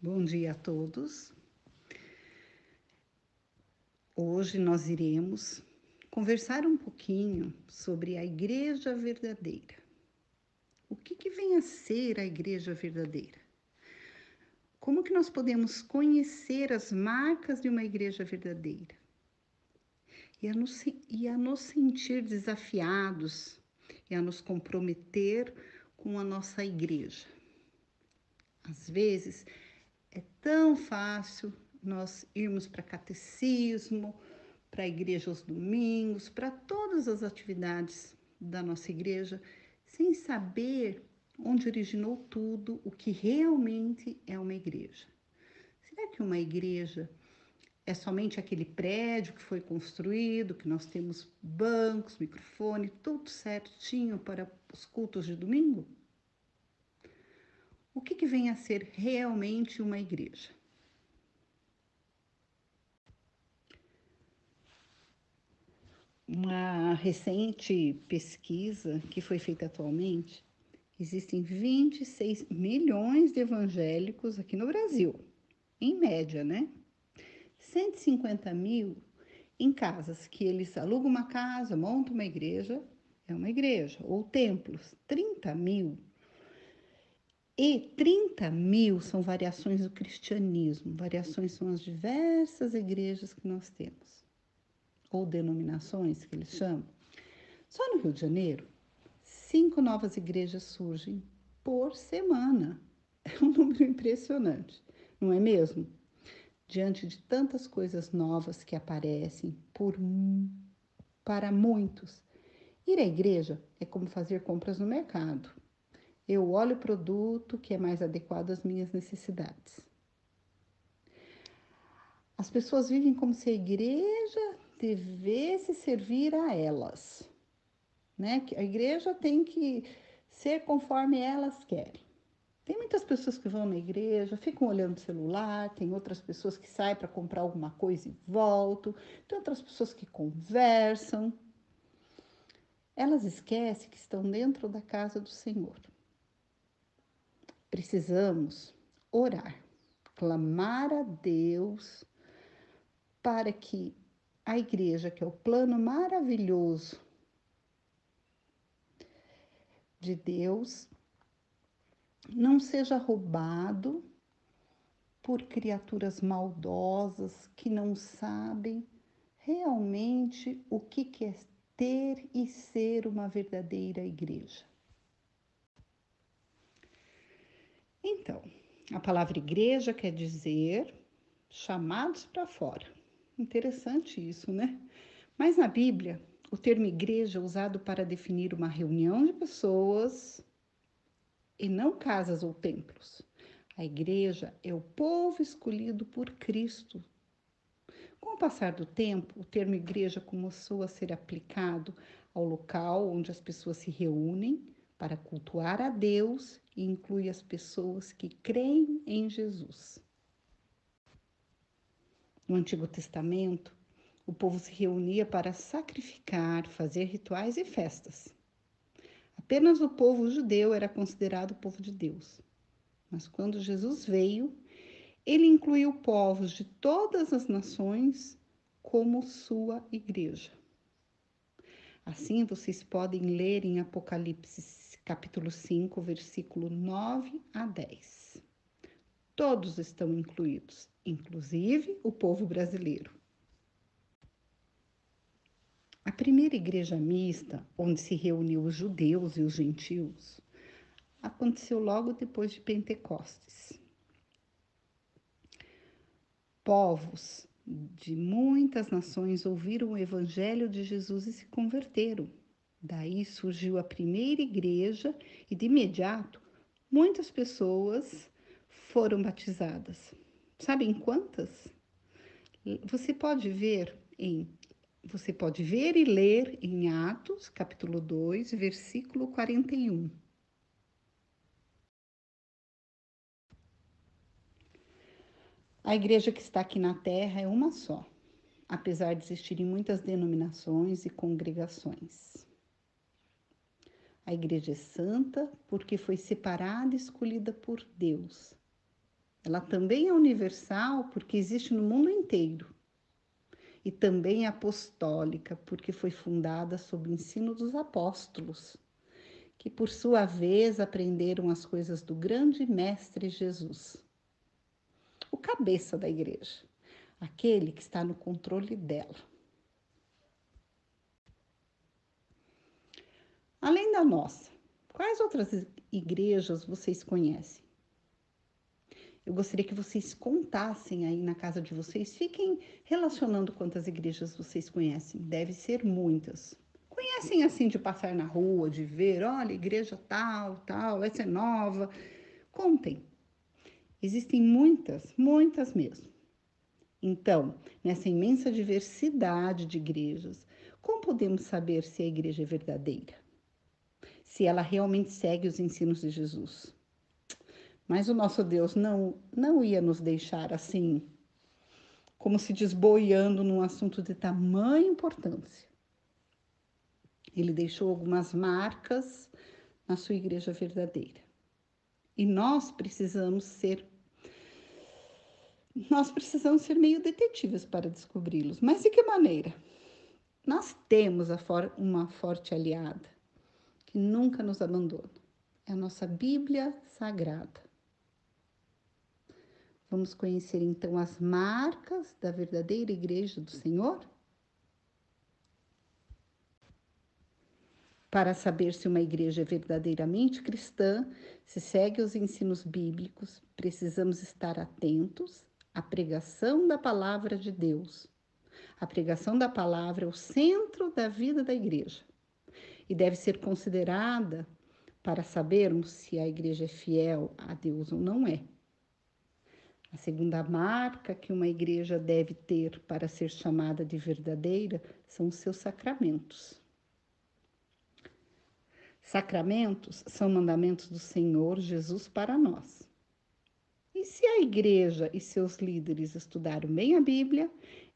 Bom dia a todos. Hoje nós iremos conversar um pouquinho sobre a igreja verdadeira. O que vem a ser a igreja verdadeira? Como que nós podemos conhecer as marcas de uma igreja verdadeira? E a nos sentir desafiados e a nos comprometer com a nossa igreja. Às vezes, é tão fácil nós irmos para catecismo, para a igreja aos domingos, para todas as atividades da nossa igreja, sem saber onde originou tudo, o que realmente é uma igreja. Será que uma igreja é somente aquele prédio que foi construído, que nós temos bancos, microfone, tudo certinho para os cultos de domingo? O que vem a ser realmente uma igreja? Uma recente pesquisa que foi feita atualmente, existem 26 milhões de evangélicos aqui no Brasil, em média, né? 150 mil em casas que eles alugam uma casa, montam uma igreja, é uma igreja, ou templos, 30 mil. E 30 mil são variações do cristianismo, variações são as diversas igrejas que nós temos, ou denominações que eles chamam. Só no Rio de Janeiro, 5 novas igrejas surgem por semana. É um número impressionante, não é mesmo? Diante de tantas coisas novas que aparecem para muitos, ir à igreja é como fazer compras no mercado. Eu olho o produto que é mais adequado às minhas necessidades. As pessoas vivem como se a igreja devesse servir a elas, né? Que a igreja tem que ser conforme elas querem. Tem muitas pessoas que vão na igreja, ficam olhando o celular, tem outras pessoas que saem para comprar alguma coisa e voltam, tem outras pessoas que conversam. Elas esquecem que estão dentro da casa do Senhor. Precisamos orar, clamar a Deus para que a igreja, que é o plano maravilhoso de Deus, não seja roubado por criaturas maldosas que não sabem realmente o que é ter e ser uma verdadeira igreja. Então, a palavra igreja quer dizer chamados para fora. Interessante isso, né? Mas na Bíblia, o termo igreja é usado para definir uma reunião de pessoas e não casas ou templos. A igreja é o povo escolhido por Cristo. Com o passar do tempo, o termo igreja começou a ser aplicado ao local onde as pessoas se reúnem para cultuar a Deus e inclui as pessoas que creem em Jesus. No Antigo Testamento, o povo se reunia para sacrificar, fazer rituais e festas. Apenas o povo judeu era considerado o povo de Deus. Mas quando Jesus veio, ele incluiu povos de todas as nações como sua igreja. Assim, vocês podem ler em Apocalipse, capítulo 5, versículo 9 a 10. Todos estão incluídos, inclusive o povo brasileiro. A primeira igreja mista, onde se reuniu os judeus e os gentios, aconteceu logo depois de Pentecostes. Povos de muitas nações ouviram o evangelho de Jesus e se converteram. Daí surgiu a primeira igreja e, de imediato, muitas pessoas foram batizadas. Sabem quantas? Você pode ver e ler em Atos, capítulo 2, versículo 41. A igreja que está aqui na terra é uma só, apesar de existirem muitas denominações e congregações. A igreja é santa porque foi separada e escolhida por Deus. Ela também é universal porque existe no mundo inteiro. E também é apostólica porque foi fundada sob o ensino dos apóstolos, que por sua vez aprenderam as coisas do grande mestre Jesus, o cabeça da igreja, aquele que está no controle dela. Além da nossa, quais outras igrejas vocês conhecem? Eu gostaria que vocês contassem aí na casa de vocês, fiquem relacionando quantas igrejas vocês conhecem, deve ser muitas. Conhecem assim de passar na rua, de ver, olha, igreja tal, tal, essa é nova. Contem. Existem muitas, muitas mesmo. Então, nessa imensa diversidade de igrejas, como podemos saber se a igreja é verdadeira? Se ela realmente segue os ensinos de Jesus? Mas o nosso Deus não ia nos deixar assim, como se desboiando num assunto de tamanha importância. Ele deixou algumas marcas na sua igreja verdadeira. E nós precisamos ser meio detetives para descobri-los. Mas de que maneira? Nós temos uma forte aliada que nunca nos abandona. É a nossa Bíblia Sagrada. Vamos conhecer então as marcas da verdadeira igreja do Senhor? Para saber se uma igreja é verdadeiramente cristã, se segue os ensinos bíblicos, precisamos estar atentos à pregação da palavra de Deus. A pregação da palavra é o centro da vida da igreja e deve ser considerada para sabermos se a igreja é fiel a Deus ou não é. A segunda marca que uma igreja deve ter para ser chamada de verdadeira são os seus sacramentos. Sacramentos são mandamentos do Senhor Jesus para nós. E se a igreja e seus líderes estudaram bem a Bíblia,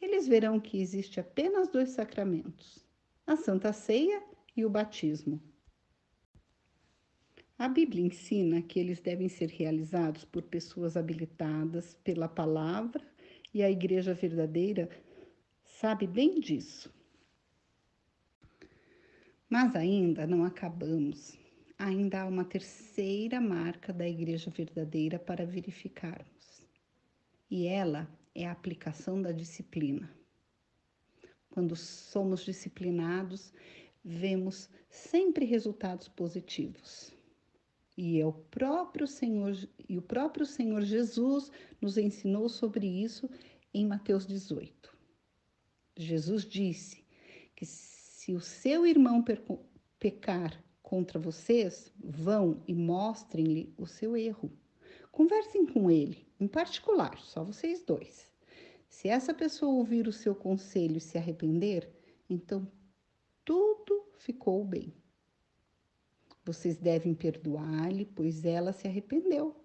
eles verão que existe apenas 2 sacramentos: a Santa Ceia e o batismo. A Bíblia ensina que eles devem ser realizados por pessoas habilitadas pela palavra e a igreja verdadeira sabe bem disso. Mas ainda não acabamos. Ainda há uma terceira marca da igreja verdadeira para verificarmos. E ela é a aplicação da disciplina. Quando somos disciplinados, vemos sempre resultados positivos. E o próprio Senhor Jesus nos ensinou sobre isso em Mateus 18. Jesus disse que se o seu irmão pecar contra vocês, vão e mostrem-lhe o seu erro. Conversem com ele, em particular, só vocês dois. Se essa pessoa ouvir o seu conselho e se arrepender, então tudo ficou bem. Vocês devem perdoar-lhe, pois ela se arrependeu.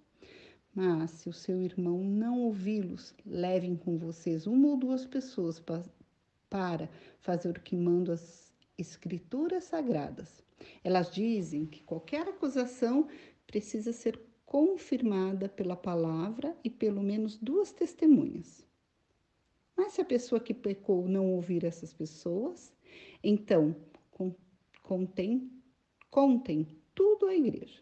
Mas se o seu irmão não ouvi-los, levem com vocês 1 ou 2 pessoas para fazer o que mandam as Escrituras Sagradas. Elas dizem que qualquer acusação precisa ser confirmada pela palavra e pelo menos 2 testemunhas. Mas se a pessoa que pecou não ouvir essas pessoas, então contem tudo à igreja.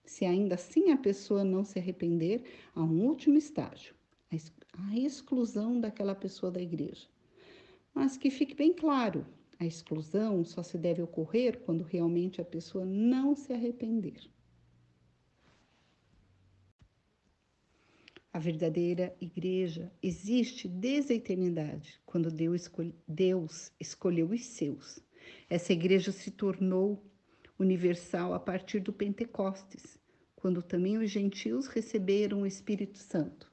Se ainda assim a pessoa não se arrepender, há um último estágio, a exclusão daquela pessoa da igreja. Mas que fique bem claro, a exclusão só se deve ocorrer quando realmente a pessoa não se arrepender. A verdadeira igreja existe desde a eternidade, quando Deus escolheu os seus. Essa igreja se tornou universal a partir do Pentecostes, quando também os gentios receberam o Espírito Santo.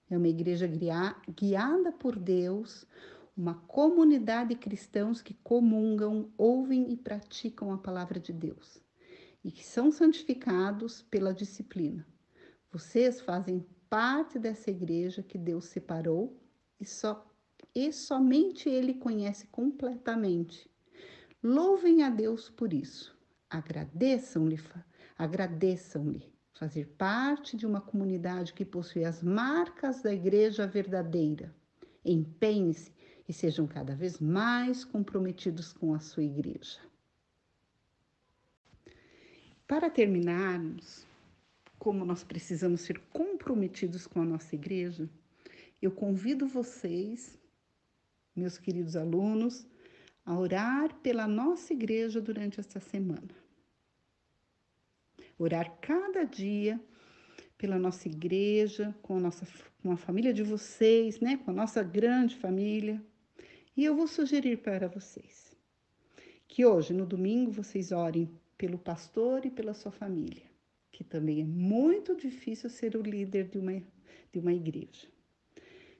É uma igreja guiada por Deus, uma comunidade de cristãos que comungam, ouvem e praticam a palavra de Deus e que são santificados pela disciplina. Vocês fazem parte dessa igreja que Deus separou e somente Ele conhece completamente. Louvem a Deus por isso. Agradeçam-lhe fazer parte de uma comunidade que possui as marcas da igreja verdadeira. Empenhem-se e sejam cada vez mais comprometidos com a sua igreja. Para terminarmos, como nós precisamos ser comprometidos com a nossa igreja, eu convido vocês, meus queridos alunos, a orar pela nossa igreja durante esta semana. Orar cada dia pela nossa igreja, com a família de vocês, né? Com a nossa grande família. E eu vou sugerir para vocês que hoje, no domingo, vocês orem pelo pastor e pela sua família, que também é muito difícil ser o líder de uma igreja.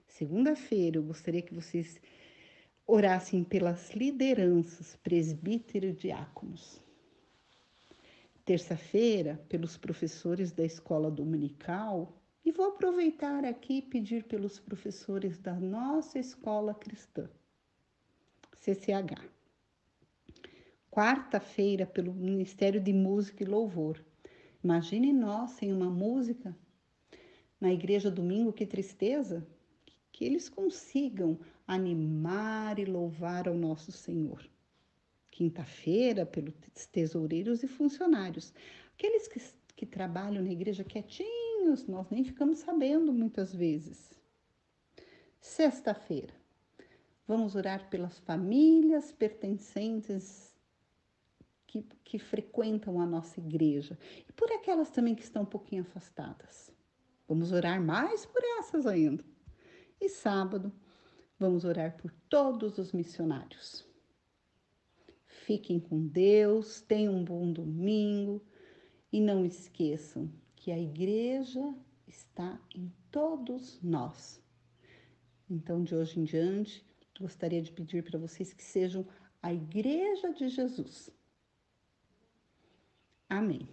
Segunda-feira, eu gostaria que vocês orassem pelas lideranças, presbítero e diáconos. Terça-feira, pelos professores da escola dominical, e vou aproveitar aqui e pedir pelos professores da nossa escola cristã, CCH. Quarta-feira, pelo Ministério de Música e Louvor. Imagine nós sem uma música na igreja domingo, que tristeza! Que eles consigam animar e louvar ao nosso Senhor. Quinta-feira, pelos tesoureiros e funcionários. Aqueles que trabalham na igreja quietinhos, nós nem ficamos sabendo muitas vezes. Sexta-feira, vamos orar pelas famílias pertencentes que frequentam a nossa igreja e por aquelas também que estão um pouquinho afastadas. Vamos orar mais por essas ainda. E sábado, vamos orar por todos os missionários. Fiquem com Deus, tenham um bom domingo e não esqueçam que a igreja está em todos nós. Então, de hoje em diante, gostaria de pedir para vocês que sejam a igreja de Jesus. Amém.